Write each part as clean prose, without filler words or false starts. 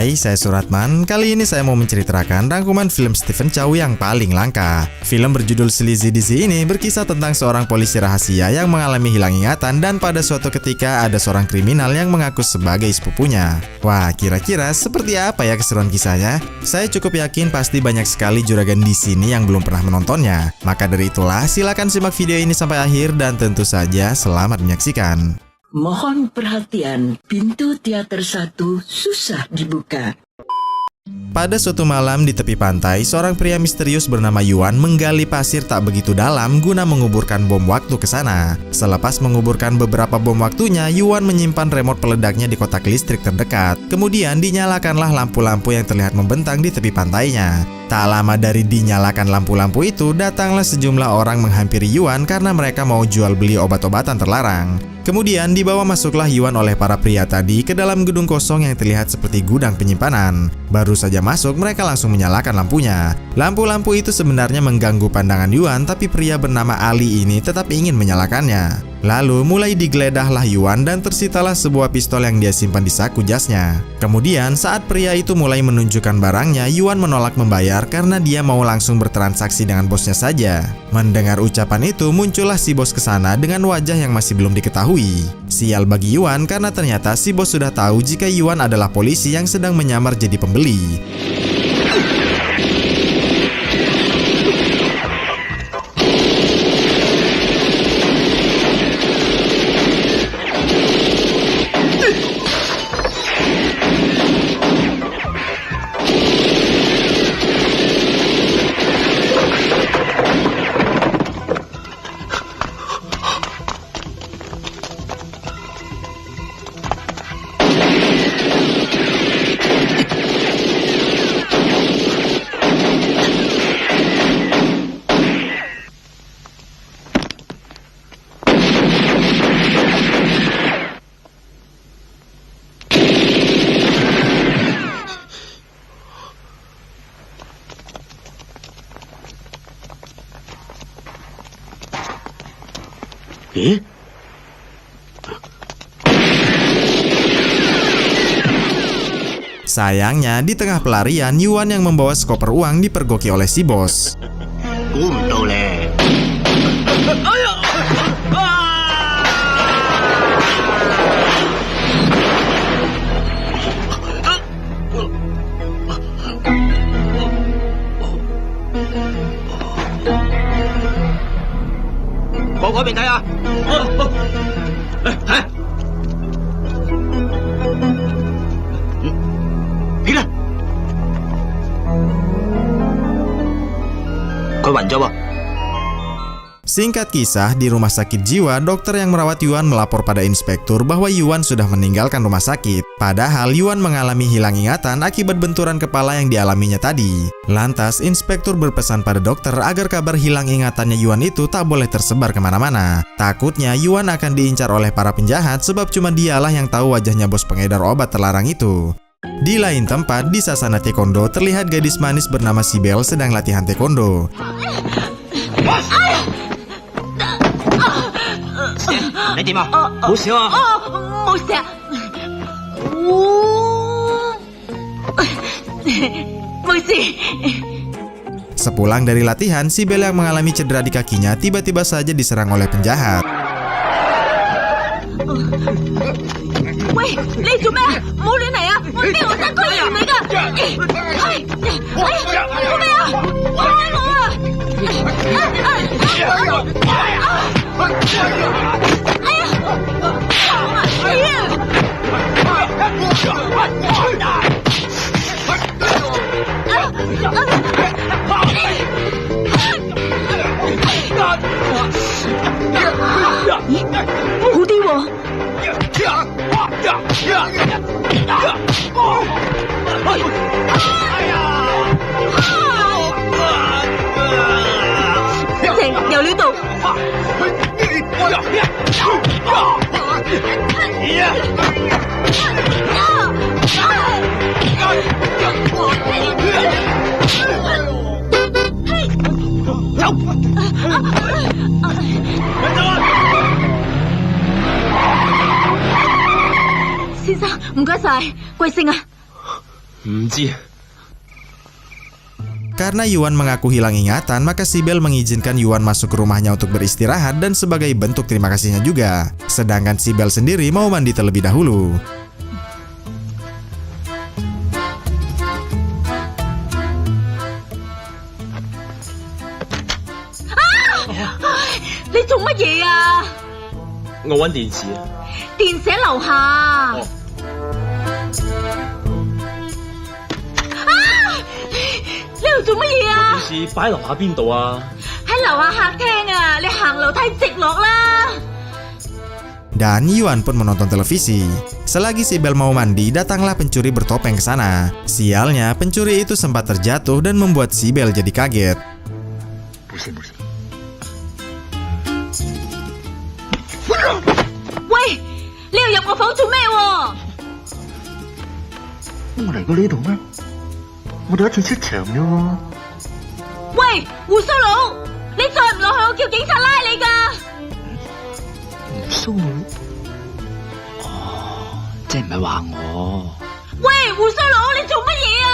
Hai, saya Suratman. Kali ini saya mau menceritakan rangkuman film Stephen Chow yang paling langka. Film berjudul Sleazy Dizzy ini berkisah tentang seorang polisi rahasia yang mengalami hilang ingatan dan pada suatu ketika ada seorang kriminal yang mengaku sebagai sepupunya. Wah, kira-kira seperti apa ya keseruan kisahnya? Saya cukup yakin pasti banyak sekali juragan di sini yang belum pernah menontonnya. Maka dari itulah, silakan simak video ini sampai akhir dan tentu saja selamat menyaksikan. Mohon perhatian, pintu teater 1 susah dibuka. Pada suatu malam di tepi pantai, seorang pria misterius bernama Yuan menggali pasir tak begitu dalam guna menguburkan bom waktu ke sana. Selepas menguburkan beberapa bom waktunya, Yuan menyimpan remote peledaknya di kotak listrik terdekat. Kemudian dinyalakanlah lampu-lampu yang terlihat membentang di tepi pantainya. Tak lama dari dinyalakan lampu-lampu itu, datanglah sejumlah orang menghampiri Yuan karena mereka mau jual beli obat-obatan terlarang. Kemudian dibawa masuklah Yuan oleh para pria tadi ke dalam gedung kosong yang terlihat seperti gudang penyimpanan. Baru saja masuk, mereka langsung menyalakan lampunya. Lampu-lampu itu sebenarnya mengganggu pandangan Yuan, tapi pria bernama Ali ini tetap ingin menyalakannya. Lalu mulai digledahlah Yuan dan tersitalah sebuah pistol yang dia simpan di saku jasnya. Kemudian saat pria itu mulai menunjukkan barangnya, Yuan menolak membayar karena dia mau langsung bertransaksi dengan bosnya saja. Mendengar ucapan itu, muncullah si bos ke sana dengan wajah yang masih belum diketahui. Sial bagi Yuan karena ternyata si bos sudah tahu jika Yuan adalah polisi yang sedang menyamar jadi pembeli. Sayangnya, di tengah pelarian, Yuan yang membawa skoper uang dipergoki oleh si bos. Singkat kisah, di rumah sakit jiwa, dokter yang merawat Yuan melapor pada inspektur bahwa Yuan sudah meninggalkan rumah sakit. Padahal Yuan mengalami hilang ingatan akibat benturan kepala yang dialaminya tadi. Lantas, inspektur berpesan pada dokter agar kabar hilang ingatannya Yuan itu tak boleh tersebar kemana-mana. Takutnya Yuan akan diincar oleh para penjahat sebab cuma dialah yang tahu wajahnya bos pengedar obat terlarang itu. Di lain tempat, di sasana taekwondo, terlihat gadis manis bernama Sibel sedang latihan taekwondo. Sepulang dari latihan, Sibel yang mengalami cedera di kakinya tiba-tiba saja diserang oleh penjahat. Xin 生，唔該晒，貴姓啊？唔知。 Karena Yuan mengaku hilang ingatan, maka Sibel mengizinkan Yuan masuk ke rumahnya untuk beristirahat dan sebagai bentuk terima kasihnya juga. Sedangkan Sibel sendiri mau mandi terlebih dahulu.你做乜嘢啊？我揾電視啊。電寫樓下。哦。呢度做乜嘢啊？電視擺喺樓下邊度啊？喺樓下客廳啊！你行樓梯直落啦。 Dan Yuan pun menonton televisi. Selagi Sibel mau mandi, datanglah pencuri bertopeng ke sana. Sialnya, pencuri itu sempat terjatuh dan membuat Sibel jadi kaget.喂，你又入我房做咩？我嚟過呢度咩？我第一次出場啫喎。喂，胡鬚佬，你再唔落去，我叫警察拉你噶。胡鬚佬？哦，即係唔係話我？喂，胡鬚佬，你做乜嘢啊？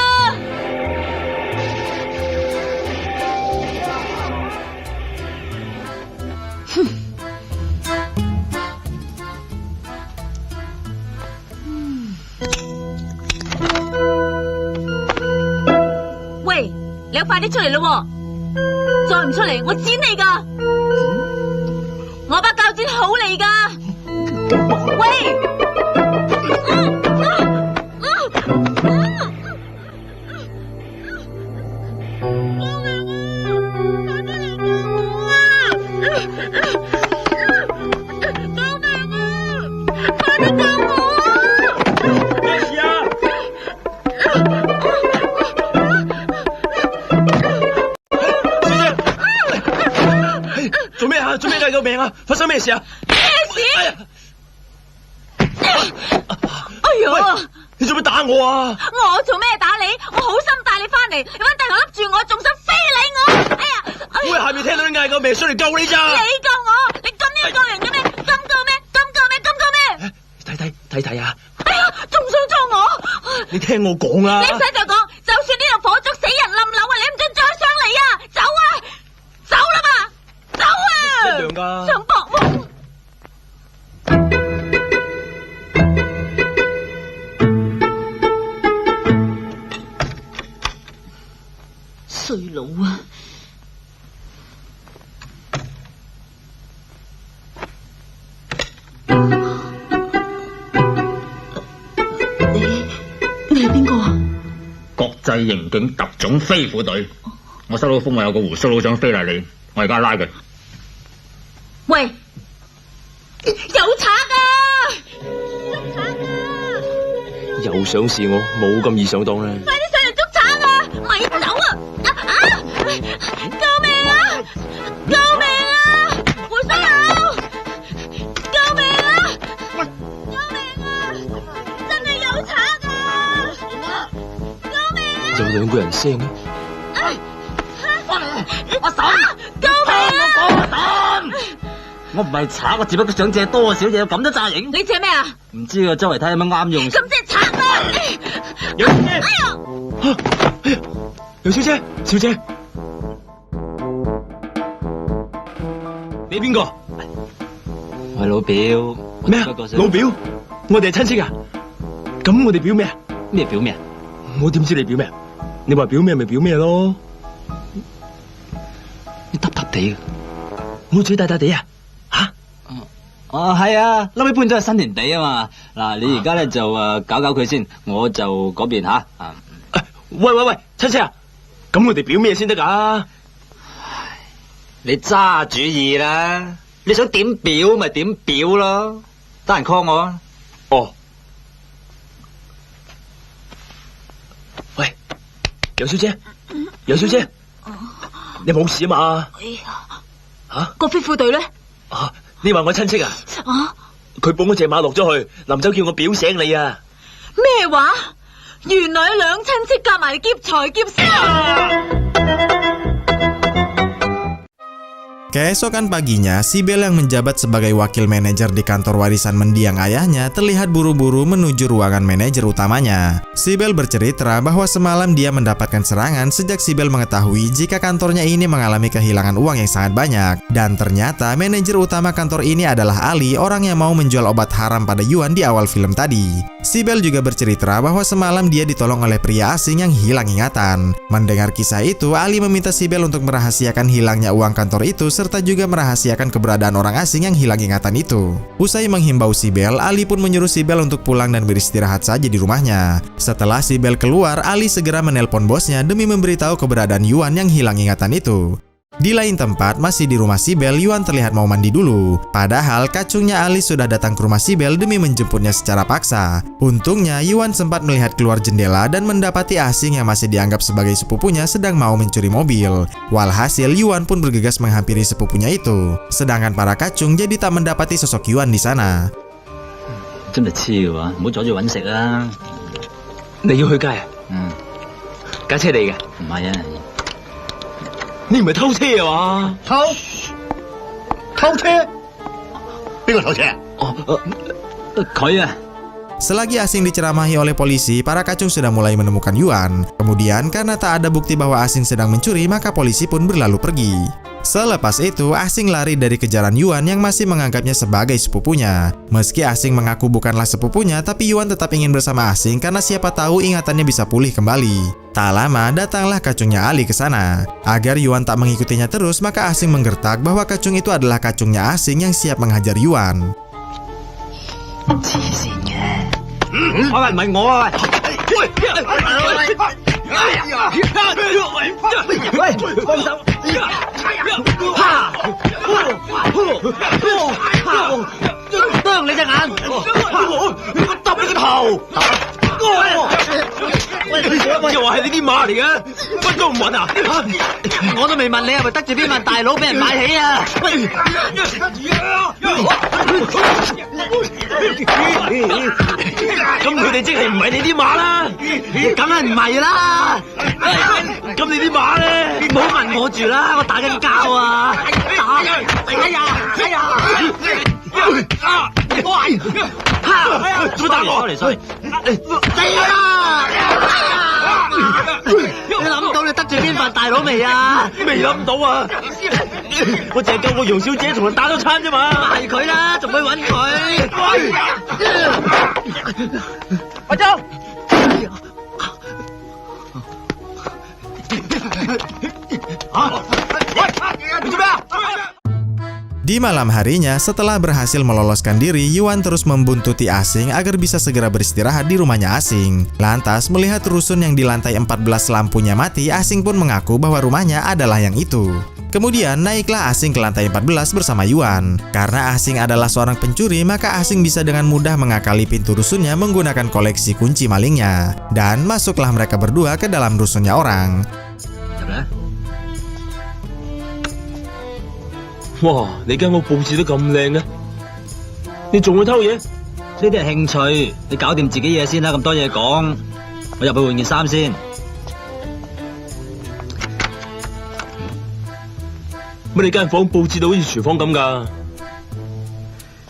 喂，你快啲出嚟咯！再唔出嚟，我剪你噶！我把鉸剪好利噶！喂！做咩嗌救命啊？發生咩事啊？咩事？哎呀！你做咩打我啊？我做咩打你？我好心帶你翻嚟，你揾大頭笠住我，仲想非禮我！哎呀！我喺下面聽到你嗌救命，上嚟救你咋？你救我？你咁樣救人嘅咩？咁救咩？咁救咩？咁救咩？睇啊！哎呀！仲想捉我？你聽我講啊！你唔使再講，就算呢度火燭死人冧樓啊，你唔准再上嚟啊！走啊！走啦嘛！走啊！一樣㗎。想搏夢？衰佬啊！你係邊個啊？國際刑警特種飛虎隊，我收到風話有個胡鬚佬想非禮你，我而家拉佢。喂，有賊啊！捉賊啊！又想試我，冇咁易上當啦！快啲上嚟捉賊啊！咪走啊！救命啊！救命啊！胡鬚佬！救命啊！救命啊！真係有賊啊！救命啊！有兩個人聲啊！阿嬸，救命啊！阿嬸，我唔係賊，我只不過想借多少嘢咁都詐型。你借咩啊？唔知啊，周圍睇有乜啱用。咁即係賊啊！有小姐，哎呀！有小姐，小姐，你邊個？我係老表。咩啊？老表，我哋係親戚啊？咁我哋表咩啊？咩表咩啊？我點知你表咩啊？你話表咩咪表咩咯？你耷耷地嘅。我嘴大大地啊？吓？哦，係啊，嬲尾搬咗去新田地啊嘛。嗱，你而家咧就搞搞佢先，我就嗰邊吓。喂，親戚啊，咁我哋表咩先得噶？你揸主意啦，你想點表咪點表咯，得閒 call 我啊。哦。喂，有小姐，你冇事啊嘛？哎呀！吓？個飛虎隊咧？啊，你話我親戚啊？啊？佢綁嗰隻馬落咗去，臨走叫我表醒你啊！咩話？原來兩親戚夾埋劫財劫色。Keesokan paginya, Sibel yang menjabat sebagai wakil manajer di kantor warisan mendiang ayahnya terlihat buru-buru menuju ruangan manajer utamanya. Sibel bercerita bahwa semalam dia mendapatkan serangan sejak Sibel mengetahui jika kantornya ini mengalami kehilangan uang yang sangat banyak. Dan ternyata manajer utama kantor ini adalah Ali, orang yang mau menjual obat haram pada Yuan di awal film tadi. Sibel juga bercerita bahwa semalam dia ditolong oleh pria asing yang hilang ingatan. Mendengar kisah itu, Ali meminta Sibel untuk merahasiakan hilangnya uang kantor itu serta juga merahasiakan keberadaan orang asing yang hilang ingatan itu. Usai menghimbau Sibel, Ali pun menyuruh Sibel untuk pulang dan beristirahat saja di rumahnya. Setelah Sibel keluar, Ali segera menelpon bosnya demi memberitahu keberadaan Yuan yang hilang ingatan itu. Di lain tempat, masih di rumah Sibel, Yuan terlihat mau mandi dulu. Padahal kacungnya Ali sudah datang ke rumah Sibel demi menjemputnya secara paksa. Untungnya, Yuan sempat melihat keluar jendela dan mendapati asing yang masih dianggap sebagai sepupunya sedang mau mencuri mobil. Walhasil, Yuan pun bergegas menghampiri sepupunya itu. Sedangkan para kacung jadi tak mendapati sosok Yuan di sana. 真係超啊！唔好阻住揾食啊！你要去街啊？架車嚟嘅？唔係啊，你唔係偷車啊嘛？偷車？邊個偷車？佢啊！ Selagi asing diceramahi oleh polisi, para kacung sudah mulai menemukan Yuan. Kemudian, karena tak ada bukti bahwa asing sedang mencuri, maka polisi pun berlalu pergi. Selepas itu, asing lari dari kejaran Yuan yang masih menganggapnya sebagai sepupunya. Meski asing mengaku bukanlah sepupunya, tapi Yuan tetap ingin bersama asing karena siapa tahu ingatannya bisa pulih kembali. Tak lama, datanglah kacungnya Ali ke sana. Agar Yuan tak mengikutinya terus, maka asing menggertak bahwa kacung itu adalah kacungnya asing yang siap menghajar Yuan. 黐線嘅，喂，唔係我啊，喂，幫手，啄你隻眼，揼你個頭，又話係你啲馬嚟嘅，乜都唔揾啊！我都未問你係咪得住邊份大佬俾人買起啊？咁佢哋即係唔係你啲馬啦？梗係唔係啦！咁你啲馬咧？唔好問我住啦，我打緊交啊！打！哎呀！哎呀！做乜打我嚟衰？死啦！你諗到你得罪邊份大佬未啊？未諗到啊！我淨係救個楊小姐同人打咗餐啫嘛！係佢啦，仲去揾佢？阿周， 你做咩啊？ Di malam harinya, setelah berhasil meloloskan diri, Yuan terus membuntuti asing agar bisa segera beristirahat di rumahnya asing. Lantas, melihat rusun yang di lantai 14 lampunya mati, asing pun mengaku bahwa rumahnya adalah yang itu. Kemudian, naiklah asing ke lantai 14 bersama Yuan. Karena asing adalah seorang pencuri, maka asing bisa dengan mudah mengakali pintu rusunnya menggunakan koleksi kunci malingnya. Dan masuklah mereka berdua ke dalam rusunnya orang. 哇！你間屋佈置得咁靚嘅，你仲會偷嘢？呢啲係興趣，你搞掂自己嘢先啦，咁多嘢講，我入去換件衫先。乜你間房佈置到好似廚房咁㗎？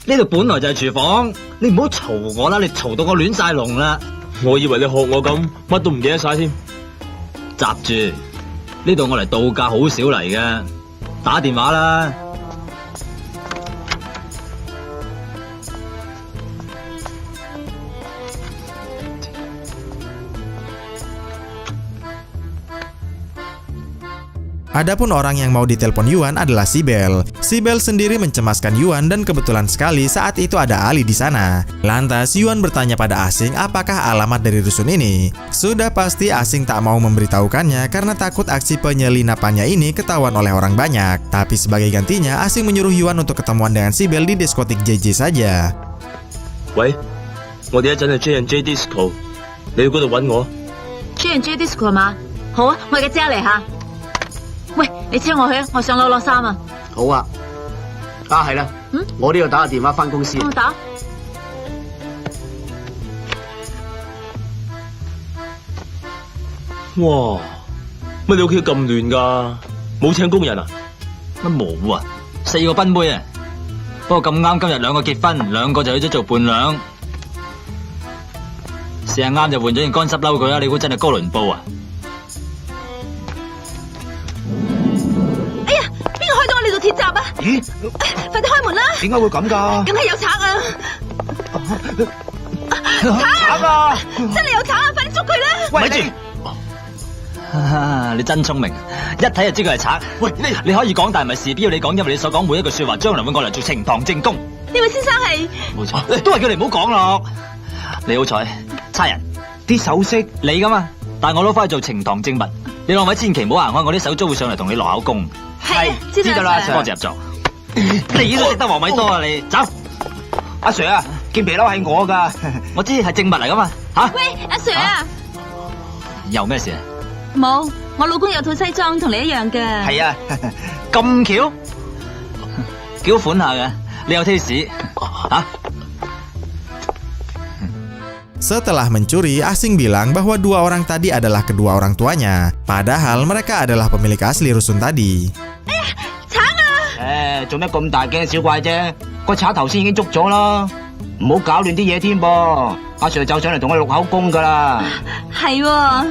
呢度本來就係廚房，你唔好嘈我啦，你嘈到我亂晒龍啦。我以為你學我咁，乜都唔記得晒添。閘住，呢度我嚟度假好少嚟嘅，打電話啦。 Adapun orang yang mau ditelepon Yuan adalah Sibel. Sibel sendiri mencemaskan Yuan dan kebetulan sekali saat itu ada Ali di sana. Lantas Yuan bertanya pada asing apakah alamat dari rusun ini. Sudah pasti asing tak mau memberitahukannya karena takut aksi penyelinapannya ini ketahuan oleh orang banyak. Tapi sebagai gantinya asing menyuruh Yuan untuk ketemuan dengan Sibel di diskotik JJ saja. 喂，我哋一陣去 J&J Disco，你去嗰度揾我。J&J Disco 嘛？好啊，我而家即刻嚟吓。喂，你車我去啊，我上樓攞衫啊。好啊，係啦，我都要打個電話返公司。我打。哇！乜你屋企咁亂㗎？冇請工人啊？乜冇啊？4個賓妹啊！不過咁啱今日2個結婚，2個就去咗做伴娘。試下啱就換咗件乾濕褸佢啦！你估真係哥倫布啊？哎呀，邊個開咗我哋度鐵閘啊？咦？快啲開門啦！點解會咁㗎？梗係有賊啊！賊啊！真係有賊啊！快啲捉佢啦！喂，你你真聰明，一睇就知佢係賊。喂，你可以講，但係唔係事必要你講，因為你所講每一句說話，將來會過嚟做呈堂證供。呢位先生係冇錯，都係叫你唔好講咯。你好彩，差人啲首飾你噶嘛，但我攞翻去做呈堂證物。你兩位千祈唔好行開，我啲手足會上嚟同你落口供。係知道啦，多謝入座。你都識得黃米多啊！你走，阿 Sir 啊，件皮褸係我㗎。我知係證物嚟噶嘛吓？喂，阿 Sir 啊，有咩事啊？冇，我老公有套西裝同你一樣嘅。係啊，咁巧，幾好款下嘅，你有 taste 吓Setelah mencuri, Asing bilang bahwa 2 orang tadi adalah kedua orang tuanya. Padahal mereka adalah pemilik asli rusun tadi. 賊啊！做咩咁大驚小怪啫？個賊頭先已經捉咗啦，唔好搞亂啲嘢添噃。阿 Sir 就上嚟同我錄口供㗎啦。係喎。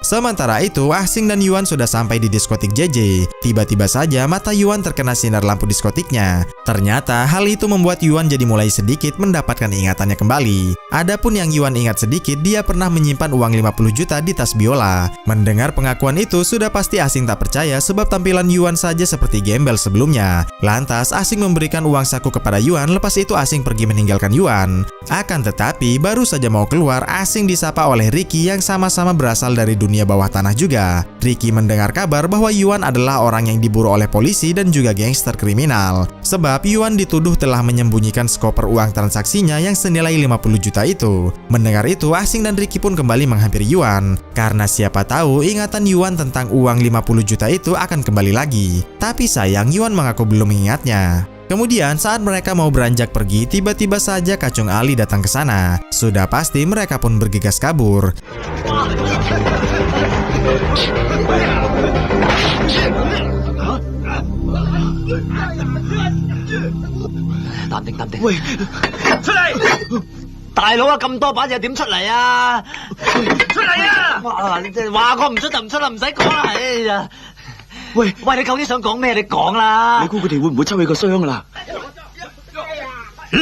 Sementara itu, Asing dan Yuan sudah sampai di diskotik JJ. Tiba-tiba saja mata Yuan terkena sinar lampu diskotiknya. Ternyata hal itu membuat Yuan jadi mulai sedikit mendapatkan ingatannya kembali. Adapun yang Yuan ingat sedikit, dia pernah menyimpan uang 50 juta di tas biola. Mendengar pengakuan itu, sudah pasti Asing tak percaya sebab tampilan Yuan saja seperti gembel sebelumnya. Lantas, Asing memberikan uang saku kepada Yuan, lepas itu Asing pergi meninggalkan Yuan. Akan tetapi, baru saja mau keluar, Asing disapa oleh Ricky yang sama-sama berasal dari dunia bawah tanah juga. Ricky mendengar kabar bahwa Yuan adalah orang yang diburu oleh polisi dan juga gangster kriminal. Sebab Yuan dituduh telah menyembunyikan skoper uang transaksinya yang senilai 50 juta itu. Mendengar itu, Asing dan Ricky pun kembali menghampiri Yuan. Karena siapa tahu ingatan Yuan tentang uang 50 juta itu akan kembali lagi. Tapi sayang, Yuan mengaku belum mengingatnya. Kemudian saat mereka mau beranjak pergi, tiba-tiba saja Kacung Ali datang ke sana. Sudah pasti mereka pun bergegas kabur.淡定。喂，出嚟！大佬啊，咁多把嘢點出嚟啊？出嚟啊！哇，你真係話過唔出就唔出啦，唔使講啦。哎呀！喂，你究竟想講咩？你講啦！你估佢哋會唔會抽起個箱㗎啦？死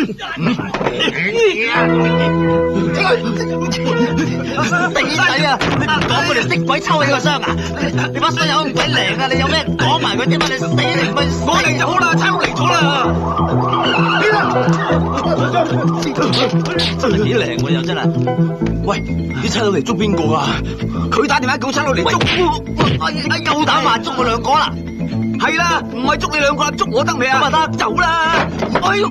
仔啊！你唔講佢哋識鬼抽起個箱啊！你把箱有咁鬼靈啊！你有咩講埋佢點啊？你死你咪我嚟就好啦，差佬嚟咗啦！真係幾靈喎又真係！喂，啲差佬嚟捉邊個啊？佢打電話叫差佬嚟捉。夠膽話捉我兩個啦！係啦，唔係捉你兩個啦，捉我得未啊？咁啊得，走啦！哎呦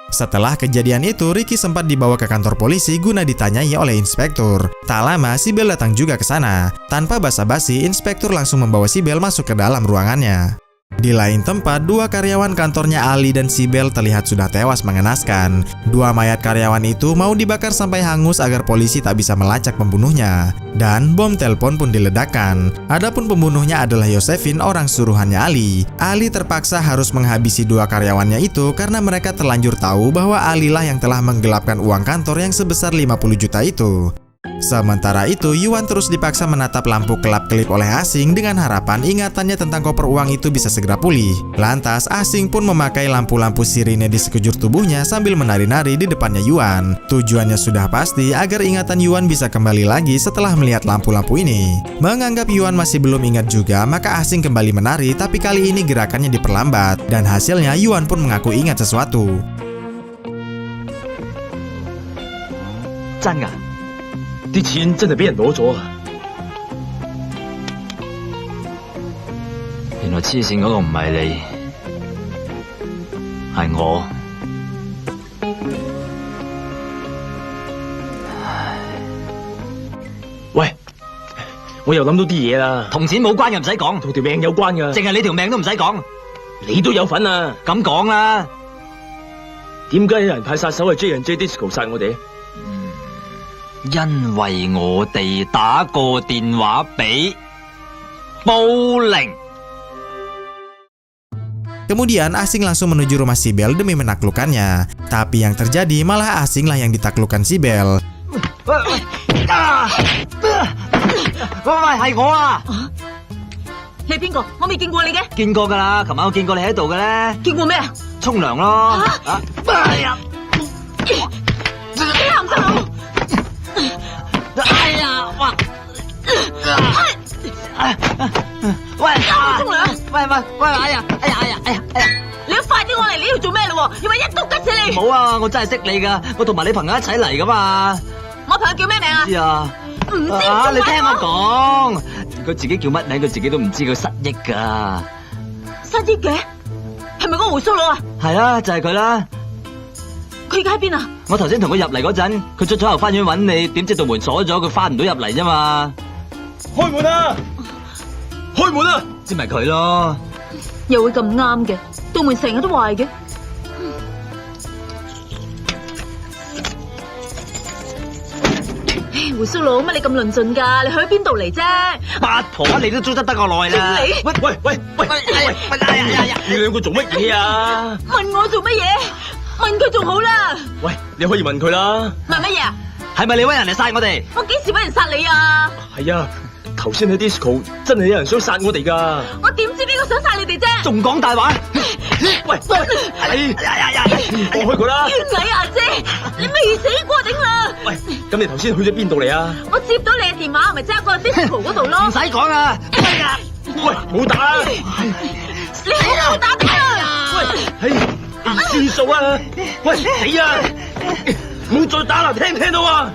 ，Setelah kejadian itu, Ricky sempat dibawa ke kantor polisi guna ditanyai oleh inspektur. Tak lama, Sibel datang juga ke sana. Tanpa basa-basi, inspektur langsung membawa Sibel masuk ke dalam ruangannya. Di lain tempat, 2 karyawan kantornya Ali dan Sibel terlihat sudah tewas mengenaskan. 2 mayat karyawan itu mau dibakar sampai hangus agar polisi tak bisa melacak pembunuhnya. Dan bom telepon pun diledakkan. Adapun pembunuhnya adalah Josephine, orang suruhannya Ali. Ali terpaksa harus menghabisi 2 karyawannya itu karena mereka terlanjur tahu bahwa Ali lah yang telah menggelapkan uang kantor yang sebesar 50 juta itu. Sementara itu, Yuan terus dipaksa menatap lampu kelap-kelip oleh Asing dengan harapan ingatannya tentang koper uang itu bisa segera pulih. Lantas, Asing pun memakai lampu-lampu sirine di sekujur tubuhnya sambil menari-nari di depannya Yuan. Tujuannya sudah pasti agar ingatan Yuan bisa kembali lagi setelah melihat lampu-lampu ini. Menganggap Yuan masih belum ingat juga, maka Asing kembali menari, tapi kali ini gerakannya diperlambat. Dan hasilnya, Yuan pun mengaku ingat sesuatu. 真㗎？啲錢真係俾人攞咗啊！原來黐線嗰個唔係你，係我。喂，我又諗到啲嘢啦，同錢冇關嘅唔使講，同條命有關㗎，淨係你條命都唔使講。你都有份啊！咁講啦，點解有人派殺手去 J&J Disco 殺我哋？因為我哋打過電話俾報靈。 Kemudian Asing langsung menuju rumah si Bel demi menaklukkannya. Tapi yang terjadi malah Asing lah yang ditaklukkan si Bel. 喂，係我啊！你係邊個？我未見過你嘅。見過㗎啦，琴晚我見過你喺度嘅咧。見過咩啊？沖涼咯。哎呀！你鹹濕佬！哎呀！哇！喂！沖涼！喂！哎呀！你要快啲過嚟！你要做咩咯？要咪一刀吉死你！冇啊！我真係識你㗎，我同埋你朋友一齊嚟㗎嘛。我朋友叫咩名啊？知啊。唔知啊！你聽我講，佢自己叫乜名，佢自己都唔知，佢失憶㗎。失憶嘅？係咪嗰個胡鬚佬啊？係啊，就係佢啦。佢而家喺邊啊？我頭先同佢入嚟嗰陣，佢出咗後花園揾你，點知道門鎖咗，佢翻唔到入嚟啫嘛。開門啊！開門啊！知咪佢咯。又會咁啱嘅，道門成日都壞嘅。胡鬚佬，乜你咁論盡㗎？你去邊度嚟啫？八婆，你都捉得我耐啦！你喂！你兩個做乜嘢啊？問我做乜嘢？問佢仲好啦。喂，你可以問佢啦。問乜嘢啊？係咪你揾人嚟殺我哋？我幾時揾人殺你啊？係啊，頭先喺 disco 真係有人想殺我哋㗎。我點知邊個想殺你哋啫？仲講大話？喂，放開佢啦！冤矮啊姐，你未死過頂啦！喂，咁你頭先去咗邊度嚟啊？我接到你嘅電話，咪即刻過去 disco 嗰度咯。唔使講啊！喂，冇打啊！你好好打啲啊！喂，算數啊！喂，死啊！唔好再打啦，聽唔聽到啊？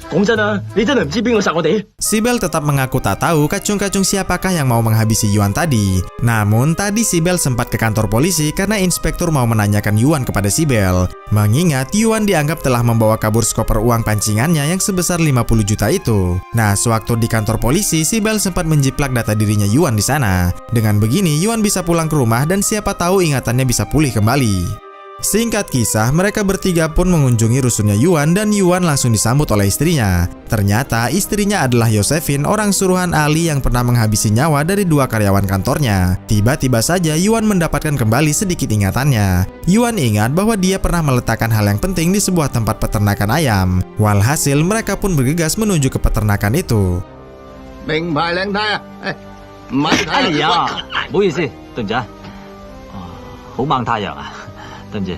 講真啊，你真係唔知邊個殺我哋？ Si Bel tetap mengaku tak tahu kacung-kacung siapakah yang mau menghabisi Yuan tadi. Namun tadi si Bel sempat ke kantor polisi karena inspektur mau menanyakan Yuan kepada si Bel. Mengingat Yuan dianggap telah membawa kabur skoper uang pancingannya yang sebesar 50 juta itu. Nah, sewaktu di kantor polisi, si Bel sempat menjiplak data dirinya Yuan di sana. Dengan begini, Yuan bisa pulang ke rumah dan siapa tahu ingatannya bisa pulih kembali. Singkat kisah, mereka bertiga pun mengunjungi rusunnya Yuan dan Yuan langsung disambut oleh istrinya. Ternyata istrinya adalah Josephine, orang suruhan Ali yang pernah menghabisi nyawa dari 2 karyawan kantornya. Tiba-tiba saja Yuan mendapatkan kembali sedikit ingatannya. Yuan ingat bahwa dia pernah meletakkan hal yang penting di sebuah tempat peternakan ayam. Walhasil mereka pun bergegas menuju ke peternakan itu. 名牌靚太啊！唔係哎呀，唔好意思，對唔住啊。好猛太陽啊！對唔住。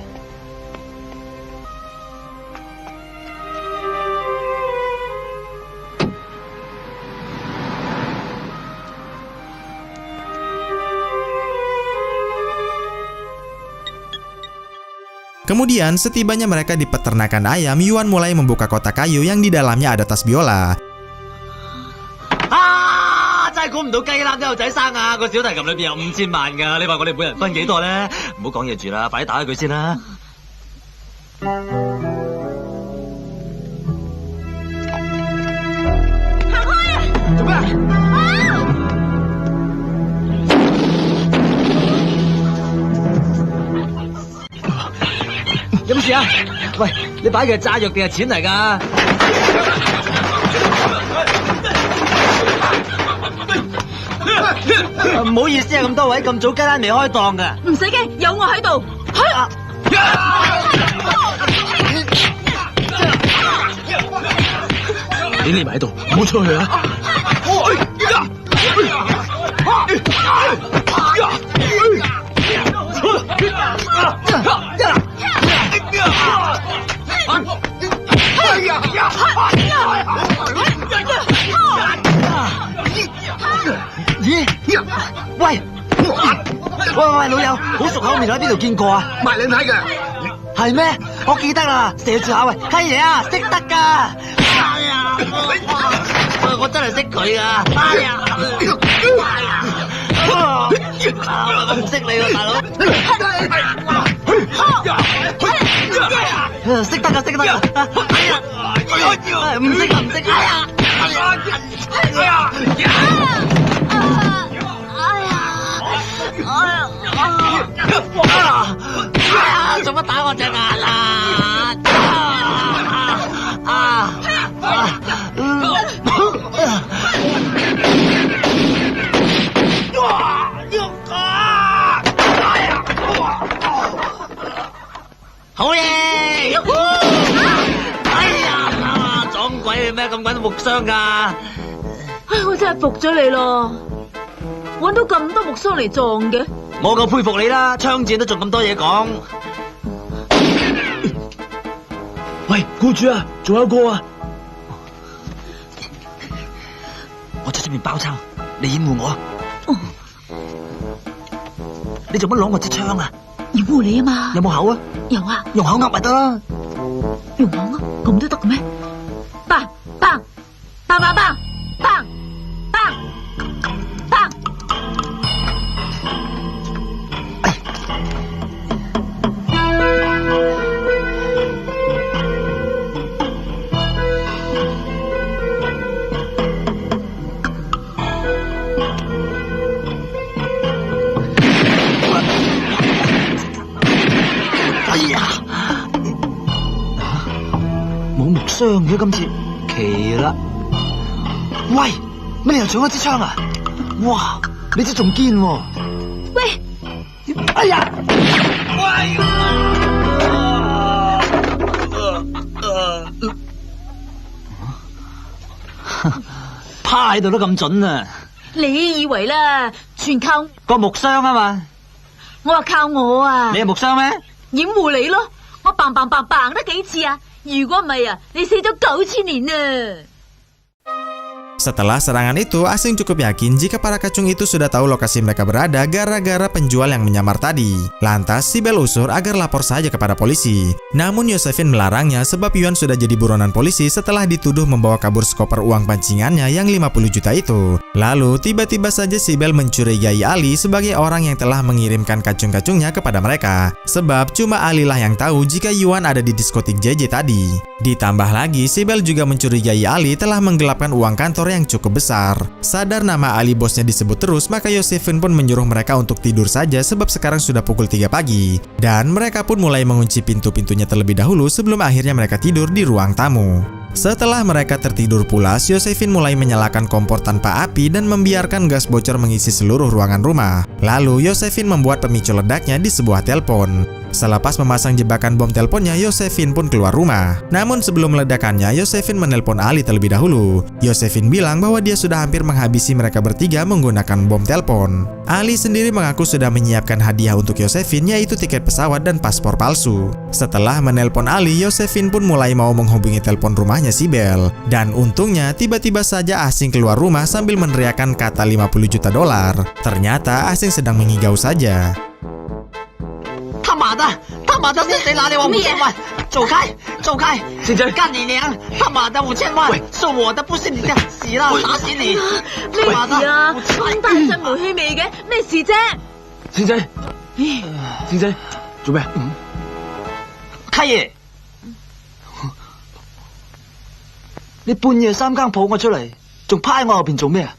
Kemudian setibanya mereka di peternakan ayam, Yuan mulai membuka kotak kayu yang di dalamnya ada tas biola. 真係估唔到雞乸都有仔生啊！個小提琴裏邊有5000萬㗎，你話我哋每人分幾多咧？唔好講嘢住啦，快啲打開佢先啦！行開啊！做咩啊？有冇事啊？喂，你擺嘅係炸藥定係錢嚟㗎？唔好意思啊，咁多位咁早雞欄未開檔㗎。唔使驚，有我喺度。你匿埋喺度，唔好出去啊！咦？喂，老友，好熟口面，喺邊度見過啊？賣靚太嘅，係咩？我記得啦，射住下喂，溪爺啊，識得㗎。哎呀，我真係識佢㗎。哎呀，我唔識你喎，大佬。識得㗎，識得㗎。哎呀，唔識啊，唔識。哎呀，做乜打我隻眼啊？搵到木箱噶？唉，我真係服咗你咯，搵到咁多木箱嚟撞嘅。我夠佩服你啦，槍戰都仲咁多嘢講。喂，僱主啊，仲有個啊！我出出面包抄，你掩護我啊！你做乜攞我支槍啊？掩護你啊嘛。有冇口啊？有啊。用口噏咪得啦。用口噏咁都得嘅咩？砰砰砰砰砰砰砰砰！哎呀！冇木箱嘅今次，奇啦！喂，乜你又搶一支槍啊？哇，你支仲堅喎！喂，哎呀！喂！趴喺度都咁準啊！你以為啦，全靠個木箱啊嘛！我話靠我啊！你係木箱咩？掩護你咯，我砰砰砰砰得幾次啊！如果唔係啊，你死咗9000年啊！ Setelah serangan itu, Asing cukup yakin jika para kacung itu sudah tahu lokasi mereka berada gara-gara penjual yang menyamar tadi. Lantas, Sibel usur agar lapor saja kepada polisi. Namun Josephine melarangnya sebab Yuan sudah jadi buronan polisi setelah dituduh membawa kabur skoper uang pancingannya yang 50 juta itu. Lalu, tiba-tiba saja Sibel mencurigai Ali sebagai orang yang telah mengirimkan kacung-kacungnya kepada mereka. Sebab cuma Ali lah yang tahu jika Yuan ada di diskotik JJ tadi. Ditambah lagi, Sibel juga mencurigai Ali telah menggelapkan uang kantor yang cukup besar. Sadar nama Ali bosnya disebut terus, maka Josephine pun menyuruh mereka untuk tidur saja sebab sekarang sudah pukul 3 pagi. Dan mereka pun mulai mengunci pintu-pintunya terlebih dahulu sebelum akhirnya mereka tidur di ruang tamu. Setelah mereka tertidur pulas, Josephine mulai menyalakan kompor tanpa api dan membiarkan gas bocor mengisi seluruh ruangan rumah. Lalu Josephine membuat pemicu ledaknya di sebuah telepon. Selepas memasang jebakan bom teleponnya, Josephine pun keluar rumah. Namun sebelum ledakannya, Josephine menelpon Ali terlebih dahulu. Josephine bilang bahwa dia sudah hampir menghabisi mereka bertiga menggunakan bom telepon. Ali sendiri mengaku sudah menyiapkan hadiah untuk Josephine, yaitu tiket pesawat dan paspor palsu. Setelah menelpon Ali, Josephine pun mulai mau menghubungi telepon rumahnya Sibel. Dan untungnya tiba-tiba saja Asing keluar rumah sambil meneriakkan kata 50 juta dolar. Ternyata Asing sedang mengigau saja. 他妈的，谁拿了我5000万？走开，走开！星仔，干你娘！他妈的5000万是我的，不是你的，死啦！打死你！咩事啊？咁大陣煤氣味嘅，咩事啫？星仔，星仔，做咩？契爺，你半夜3更抱我出嚟，仲趴喺我後邊做咩啊？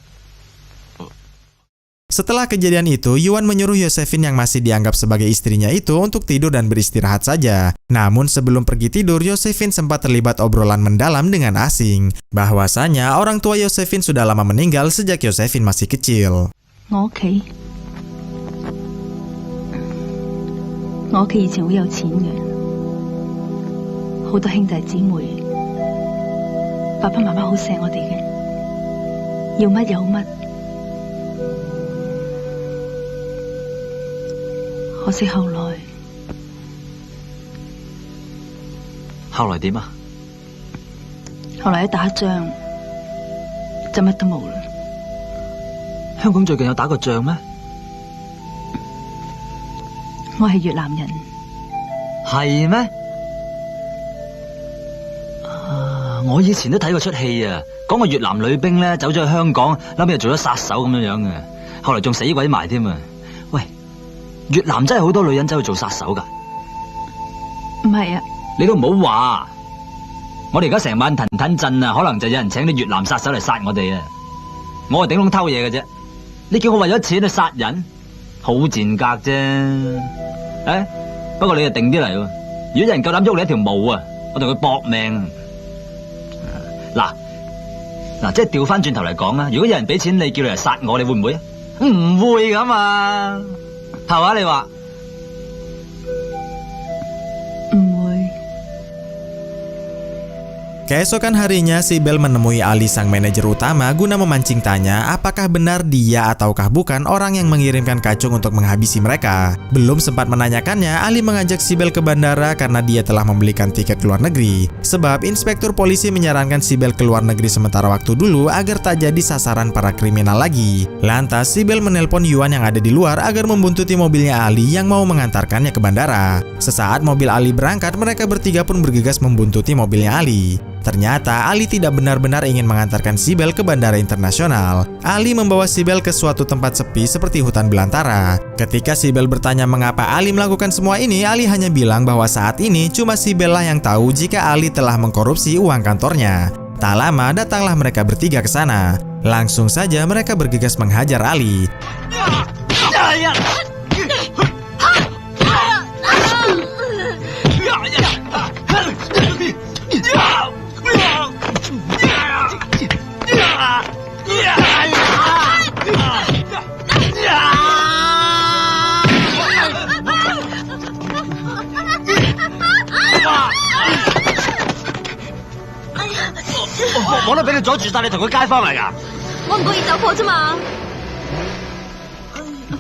Setelah kejadian itu, Yuan menyuruh Josephine yang masih dianggap sebagai istrinya itu untuk tidur dan beristirahat saja. Namun sebelum pergi tidur, Josephine sempat terlibat obrolan mendalam dengan Asing. Bahwasanya orang tua Josephine sudah lama meninggal sejak Josephine masih kecil. 我屋企以前好有錢嘅，好多兄弟姊妹，爸爸媽媽好錫我哋嘅，要乜有乜。 可惜後來點啊？後來一打仗就乜都冇啦。香港最近有打過仗咩？我係越南人。係咩？我以前都睇過出戲啊，講個越南女兵咧走咗去香港，後尾又做咗殺手咁樣嘅，後來仲死鬼埋添啊！喂。 越南真係好多女人走去做殺手噶，唔係啊！你都唔好話，我哋而家成晚騰騰震啊，可能就有人請啲越南殺手嚟殺我哋啊！我係頂籠偷嘢嘅啫，你叫我為咗錢去殺人，好賤格啫！誒，不過你就定啲嚟喎，如果有人夠膽喐你一條毛啊，我同佢搏命！嗱，即係調翻轉頭嚟講啊，如果有人俾錢你叫你嚟殺我，你會唔會啊？唔會噶嘛！ 係嘛？你話唔會。Keesokan harinya, Sibel menemui Ali sang manajer utama guna memancing tanya apakah benar dia ataukah bukan orang yang mengirimkan kacung untuk menghabisi mereka. Belum sempat menanyakannya, Ali mengajak Sibel ke bandara karena dia telah membelikan tiket ke luar negeri. Sebab inspektur polisi menyarankan Sibel ke luar negeri sementara waktu dulu agar tak jadi sasaran para kriminal lagi. Lantas, Sibel menelpon Yuan yang ada di luar agar membuntuti mobilnya Ali yang mau mengantarkannya ke bandara. Sesaat mobil Ali berangkat, mereka bertiga pun bergegas membuntuti mobilnya Ali. Ternyata Ali tidak benar-benar ingin mengantarkan Sibel ke bandara internasional. Ali membawa Sibel ke suatu tempat sepi seperti hutan belantara. Ketika Sibel bertanya mengapa Ali melakukan semua ini, Ali hanya bilang bahwa saat ini cuma Sibel lah yang tahu jika Ali telah mengkorupsi uang kantornya. Tak lama datanglah mereka bertiga ke sana. Langsung saja mereka bergegas menghajar Ali.我都俾你阻住晒，你同佢街坊嚟噶。我唔故意走火啫嘛。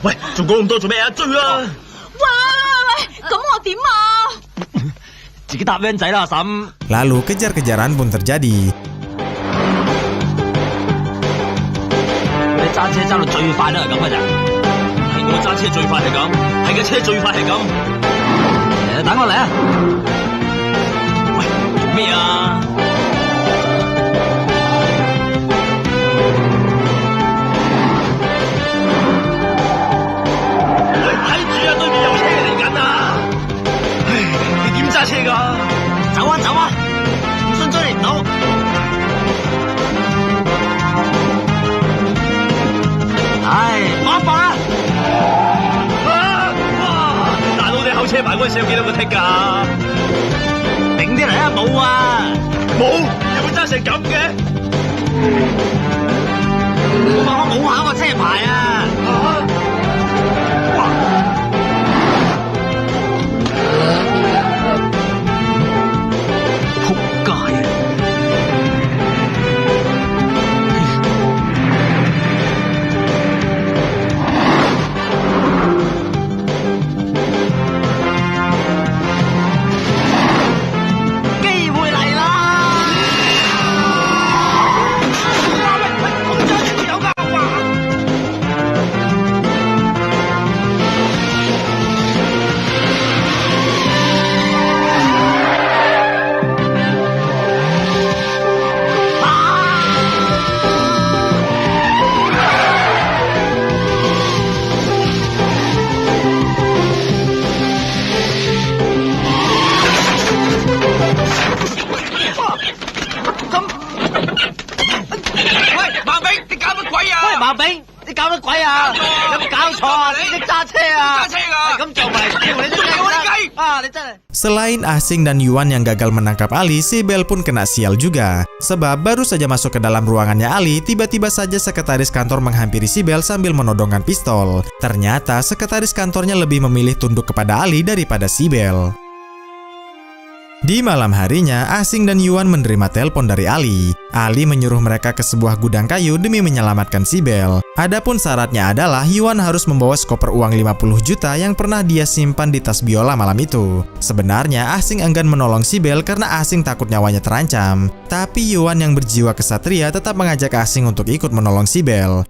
喂，仲講咁多做咩啊？追啦！喂，咁我點啊？自己搭 van 仔啦，阿嬸。 Lalu kejar-kejaran pun terjadi. 你揸車揸到最快都係咁嘅咋？係我揸車最快係咁，係架車最快係咁。等我嚟啊！喂，做咩啊？ 揸車㗎，走啊走啊，唔信追你唔到。唉，放一放啊！哇！大佬你考車牌嗰陣時有幾多個剔㗎？定啲嚟啊！冇啊！冇，有冇揸成咁嘅？我話我冇考過車牌啊！哇！ Selain Asing dan Yuan yang gagal menangkap Ali, Sibel pun kena sial juga. Sebab baru saja masuk ke dalam ruangannya Ali, tiba-tiba saja sekretaris kantor menghampiri Sibel sambil menodongkan pistol. Ternyata sekretaris kantornya lebih memilih tunduk kepada Ali daripada Sibel. Di malam harinya, Asing dan Yuan menerima telepon dari Ali. Ali menyuruh mereka ke sebuah gudang kayu demi menyelamatkan Sibel. Adapun syaratnya adalah Yuan harus membawa skoper uang 50 juta yang pernah dia simpan di tas biola malam itu. Sebenarnya Asing enggan menolong Sibel karena Asing takut nyawanya terancam. Tapi Yuan yang berjiwa kesatria tetap mengajak Asing untuk ikut menolong Sibel.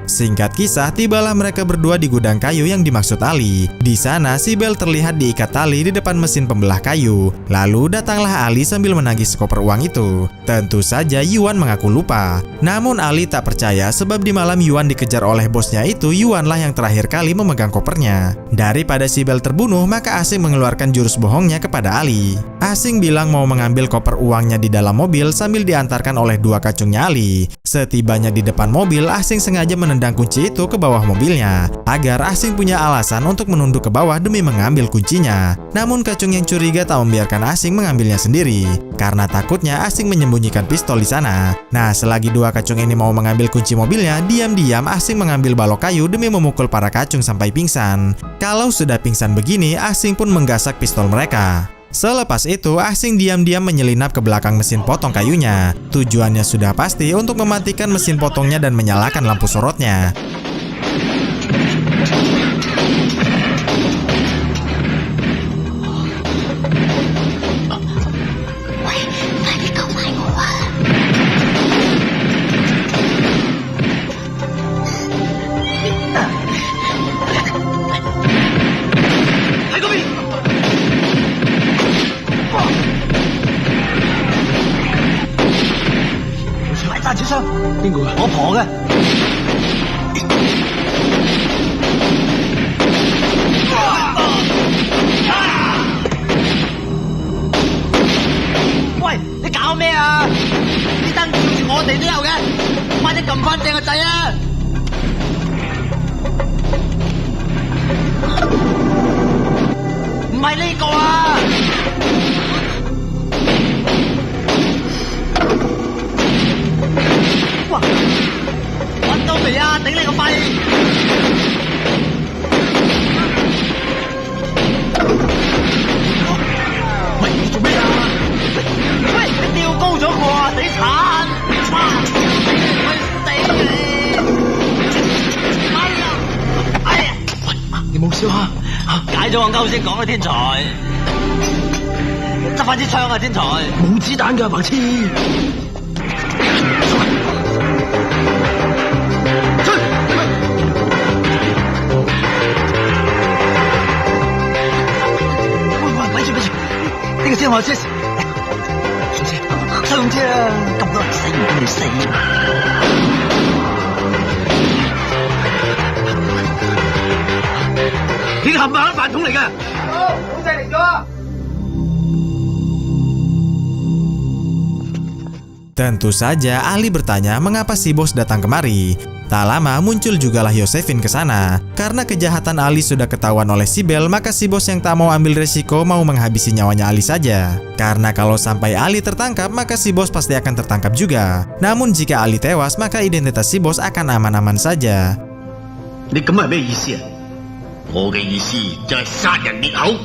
Singkat kisah, tibalah mereka berdua di gudang kayu yang dimaksud Ali. Di sana, Sibel terlihat diikat tali di depan mesin pembelah kayu. Lalu datanglah Ali sambil menagih sekoper uang itu. Tentu saja Yuan mengaku lupa. Namun Ali tak percaya sebab di malam Yuan dikejar oleh bosnya itu, Yuanlah yang terakhir kali memegang kopernya. Daripada Sibel terbunuh, maka Asing mengeluarkan jurus bohongnya kepada Ali. Asing bilang mau mengambil koper uangnya di dalam mobil sambil diantarkan oleh dua kacungnya Ali. Setibanya di depan mobil, Asing sengaja menendang kunci itu ke bawah mobilnya agar Asing punya alasan untuk menunduk ke bawah demi mengambil kuncinya. Namun kacung yang curiga tak membiarkan Asing mengambilnya sendiri karena takutnya Asing menyembunyikan pistol di sana. Nah, selagi dua kacung ini mau mengambil kunci mobilnya, diam-diam Asing mengambil balok kayu demi memukul para kacung sampai pingsan. Kalau sudah pingsan begini, Asing pun menggasak pistol mereka. Selepas itu, Asing diam-diam menyelinap ke belakang mesin potong kayunya. Tujuannya sudah pasti untuk mematikan mesin potongnya dan menyalakan lampu sorotnya.邊個啊？我婆嘅。喂，你搞咩啊？啲燈照住我哋都有嘅，快啲撳翻正個掣啊！唔係呢個啊！哇！揾到未啊？頂你個肺！喂，你做咩啊？喂，你吊高咗個啊！死慘！喂，死你！哎呀！喂，你冇笑啊？解咗我勾先講啦，天才！執翻支槍啊，天才！冇子彈㗎，白痴！呢個先我先，上車，上車啊！咁多人死唔到你死嘛？你冚唪唥飯桶嚟嘅，老細嚟咗。Tentu saja Ali bertanya mengapa si bos datang kemari. Tak lama muncul jugalah Josephine ke sana. Karena kejahatan Ali sudah ketahuan oleh si Bel, maka si bos yang tak mau ambil resiko mau menghabisi nyawanya Ali saja. Karena kalau sampai Ali tertangkap, maka si bos pasti akan tertangkap juga. Namun jika Ali tewas, maka identitas si bos akan aman-aman saja. 你咁係咩意思啊？我嘅意思就係殺人滅口。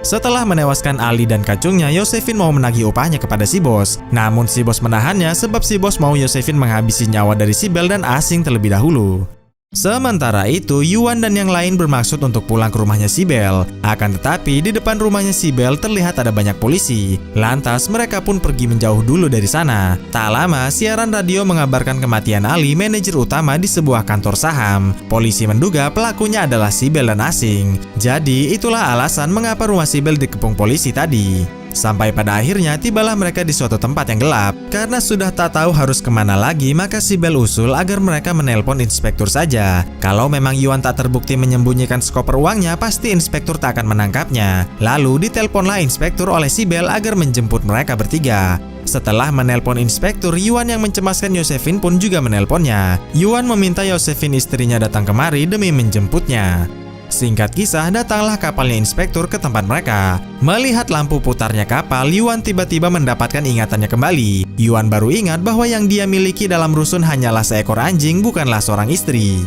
Setelah menewaskan Ali dan kacungnya, Josephine mau menagih upahnya kepada si bos. Namun si bos menahannya sebab si bos mau Josephine menghabisi nyawa dari si Bel dan Asing terlebih dahulu. Sementara itu, Yuan dan yang lain bermaksud untuk pulang ke rumahnya si Bel. Akan tetapi, di depan rumahnya si Bel terlihat ada banyak polisi. Lantas, mereka pun pergi menjauh dulu dari sana. Tak lama, siaran radio mengabarkan kematian Ali, manajer utama di sebuah kantor saham. Polisi menduga pelakunya adalah si Bel dan Asing. Jadi, itulah alasan mengapa rumah si Bel dikepung polisi tadi. Sampai pada akhirnya tibalah mereka di suatu tempat yang gelap. Karena sudah tak tahu harus kemana lagi, maka si Bel usul agar mereka menelpon inspektur saja. Kalau memang Yuan tak terbukti menyembunyikan skoper uangnya, pasti inspektur tak akan menangkapnya. Lalu diteleponlah inspektur oleh si Bel agar menjemput mereka bertiga. Setelah menelpon inspektur, Yuan yang mencemaskan Josephine pun juga menelponnya. Yuan meminta Josephine istrinya datang kemari demi menjemputnya. Singkat kisah, datanglah kapalnya inspektur ke tempat mereka. Melihat lampu putarnya kapal, Yuan tiba-tiba mendapatkan ingatannya kembali. Yuan baru ingat bahwa yang dia miliki dalam rusun hanyalah seekor anjing, bukanlah seorang istri.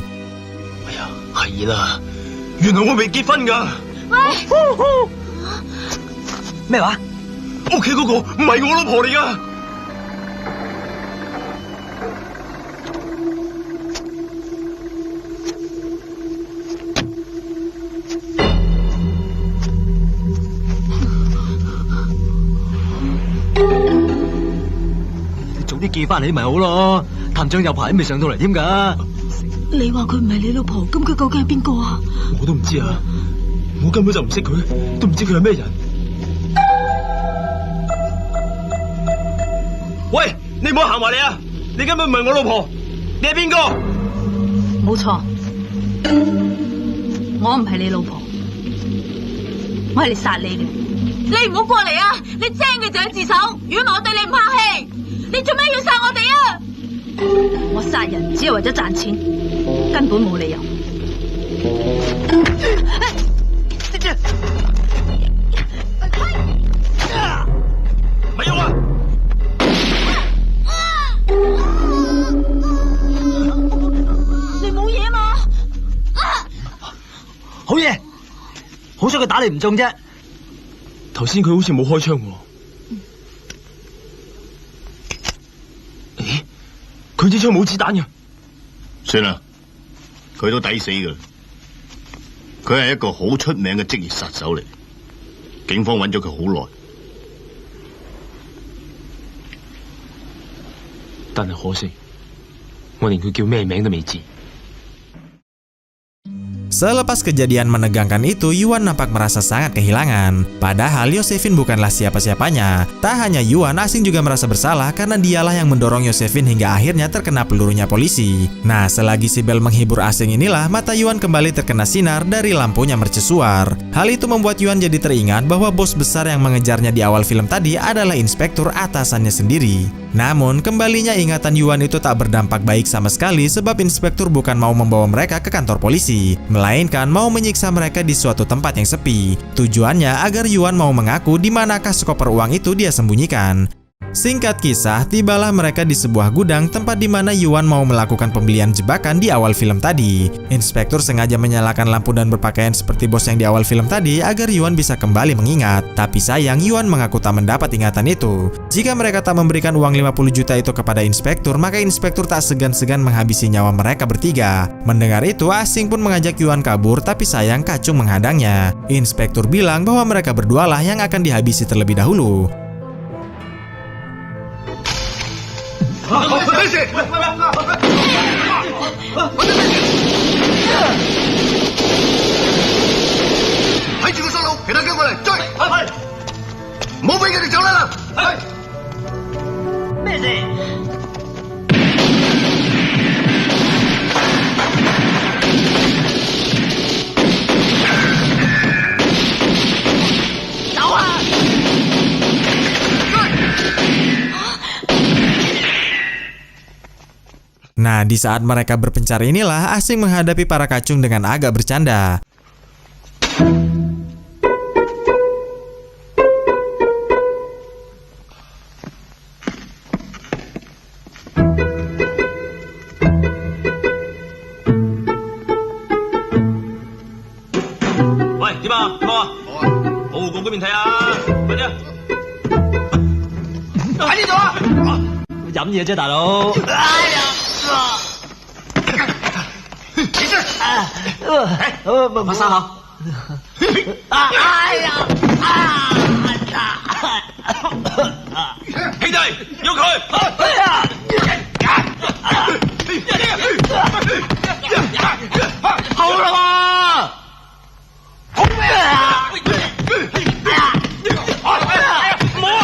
哎呀，係啦，原來我未結婚㗎。咩話？屋企嗰個唔係我老婆嚟㗎。啲寄翻嚟咪好咯，探長有排都未上到嚟添㗎。你話佢唔係你老婆，咁佢究竟係邊個啊？我都唔知啊，我根本就唔識佢，都唔知佢係咩人。喂，你唔好行埋嚟啊！你根本唔係我老婆，你係邊個？冇錯，我唔係你老婆，我係嚟殺你嘅。你唔好過嚟啊！你精嘅就去自首，如果唔係我對你唔客氣。你做咩要殺我哋啊？我殺人只係為咗賺錢，根本冇理由。咪用啊！好彩佢打你唔中啫。頭先佢好似冇開槍喎。咦？佢支槍冇子彈嘅。算啦，佢都抵死噶啦。佢係一個好出名嘅職業殺手嚟，警方揾咗佢好耐。但係可惜，我連佢叫咩名都未知。Selepas kejadian menegangkan itu, Yuan nampak merasa sangat kehilangan. Padahal Yosefin bukanlah siapa-siapanya. Tak hanya Yuan, Asing juga merasa bersalah karena dialah yang mendorong Yosefin hingga akhirnya terkena pelurunya polisi. Nah, selagi si Bel menghibur Asing inilah, mata Yuan kembali terkena sinar dari lampunya mercusuar. Hal itu membuat Yuan jadi teringat bahwa bos besar yang mengejarnya di awal film tadi adalah inspektur atasannya sendiri. Namun, kembalinya ingatan Yuan itu tak berdampak baik sama sekali sebab inspektur bukan mau membawa mereka ke kantor polisi, melainkan mau menyiksa mereka di suatu tempat yang sepi. Tujuannya agar Yuan mau mengaku di manakah sekoper uang itu dia sembunyikan. Singkat kisah, tibalah mereka di sebuah gudang tempat di mana Yuan mau melakukan pembelian jebakan di awal film tadi. Inspektur sengaja menyalakan lampu dan berpakaian seperti bos yang di awal film tadi agar Yuan bisa kembali mengingat. Tapi sayang, Yuan mengaku tak mendapat ingatan itu. Jika mereka tak memberikan uang 50 juta itu kepada inspektur, maka inspektur tak segan-segan menghabisi nyawa mereka bertiga. Mendengar itu, Asing pun mengajak Yuan kabur, tapi sayang Kacung menghadangnya. Inspektur bilang bahwa mereka berdualah yang akan dihabisi terlebih dahulu. 咩事？睇住個細路，其他跟過嚟追，唔好俾佢哋走啦！咩事？走啊！ Nah, di saat mereka berpencar inilah Asing menghadapi para Kacung dengan agak bercanda.喂，點啊？冇啊？保護局嗰邊睇下，快啲啊！喺呢度啊！飲嘢啫，大佬。哎呀！ 馬生好。哎呀！兄弟，喐佢！好啦嘛！好咩啊？唔好啊！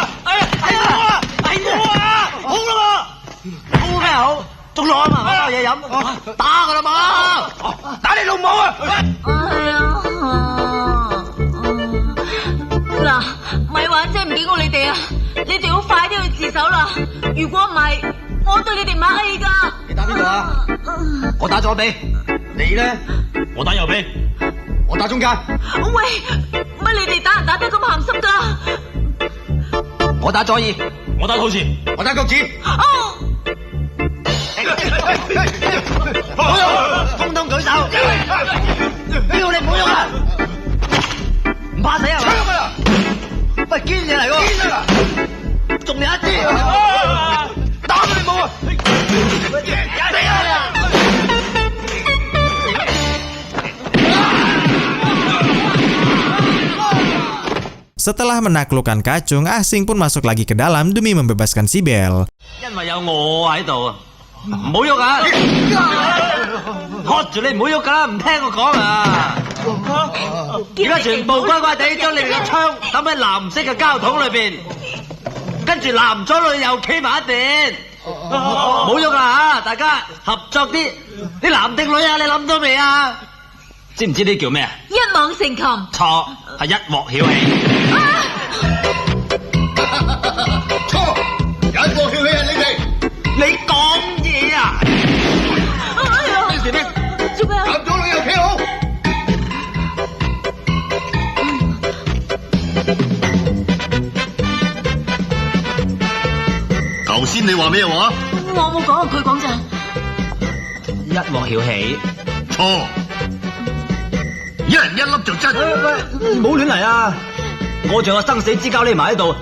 係我啊！好啦嘛！好咩好？ 仲攞啊嘛，我包嘢飲，打噶啦嘛，打你老母啊！嗱，咪玩啫，唔俾我你哋啊！你哋好快啲去自首啦！如果唔係，我對你哋唔客氣噶。你打邊個啊？我打左臂，你咧？我打右臂，我打中間。喂，乜你哋打人打得咁鹹濕噶？我打左耳，我打肚臍，我打腳趾。哦。 通通舉手！要你唔好喐啊！唔怕死係嘛？喂，堅嘢嚟喎！仲有一支，打佢冇啊！死啊！ Setelah menaklukkan Kacung, Asing pun masuk lagi ke dalam demi membebaskan si Bel. 因為有我喺度啊！ 唔好喐啊！喝住你唔好喐噶啦，唔聽我講啊！而家全部乖乖地將你哋嘅槍抌喺藍色嘅膠桶裏邊，跟住男左女右企埋一邊，唔好喐啦嚇！大家合作啲，你男定女啊？你諗到未啊？知唔知呢叫咩啊？一網成擒。錯，係一鑊曉起。錯，一鑊曉起係你哋。 你講嘢啊！咩事咩？做咩啊？男左女右企好。頭先你話咩話？我冇講，佢講咋。一鑊曉起。錯，一人一粒就真。唔好亂嚟啊！我仲有生死之交匿埋喺度，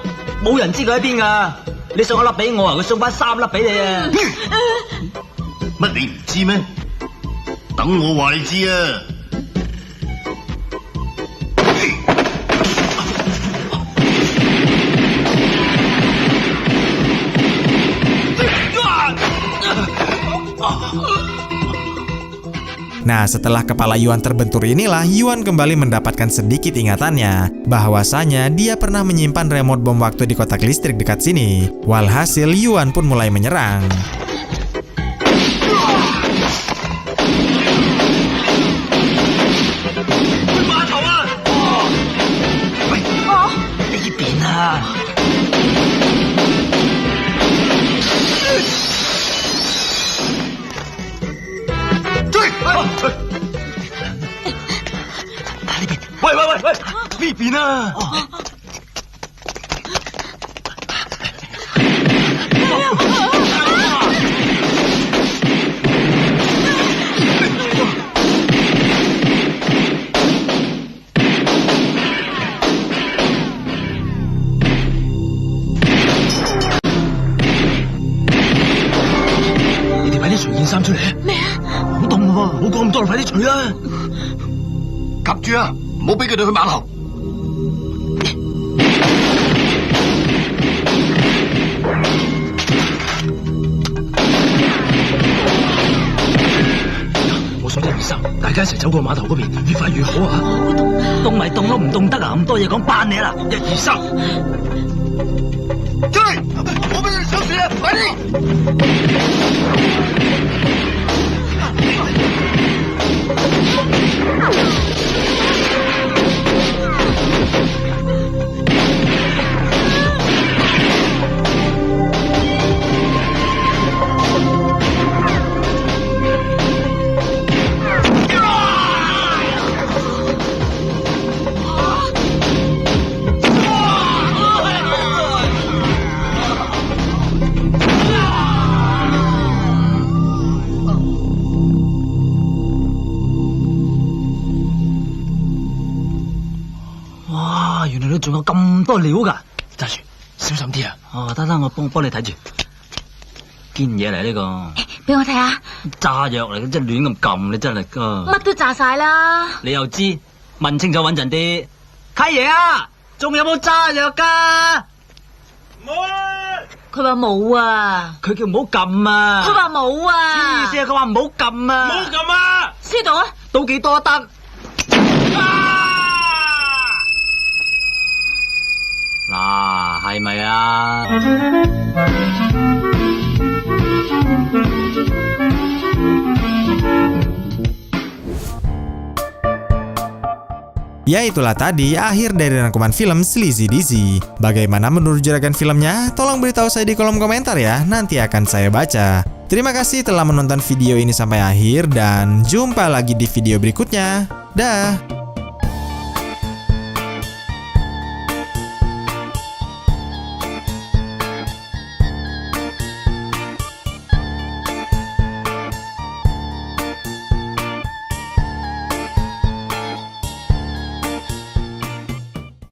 冇人知佢喺邊噶。你送一粒俾我啊，佢送翻3粒俾你啊！乜你唔知咩？等我話你知啊！Nah, setelah kepala Yuan terbentur inilah, Yuan kembali mendapatkan sedikit ingatannya bahwasanya dia pernah menyimpan remote bom waktu di kotak listrik dekat sini. Walhasil, Yuan pun mulai menyerang.喂，呢邊啊！你哋快啲除件衫出嚟啊！咩啊？好凍喎，唔好講咁多啦，快啲除啦！夾住啊！唔好俾佢哋去碼頭。我送啲件衫，大家一齊走過碼頭嗰邊，越快越好啊！凍咪凍咯，唔凍得啊！咁多嘢講，扮你啦！1、2、3，出嚟！我俾你上船啊！快啲！哇！原來你仲有咁多料㗎！揸住，小心啲啊！哦，得，我幫你睇住，堅嘢嚟呢個。俾我睇下，炸藥嚟嘅，真係亂咁撳，你真係乜都炸晒啦！你又知？問清楚穩陣啲。契爺啊，仲有冇炸藥㗎？冇。佢話冇啊！佢叫唔好撳啊！佢話冇啊！黐線，佢話唔好撳啊！唔好撳啊！知道啊？到幾多得？嗱，係咪啊？Ya itulah tadi akhir dari rangkuman film Sleazy Dizzy. Bagaimana menurut juragan filmnya? Tolong beritahu saya di kolom komentar ya, nanti akan saya baca. Terima kasih telah menonton video ini sampai akhir dan jumpa lagi di video berikutnya. Dah.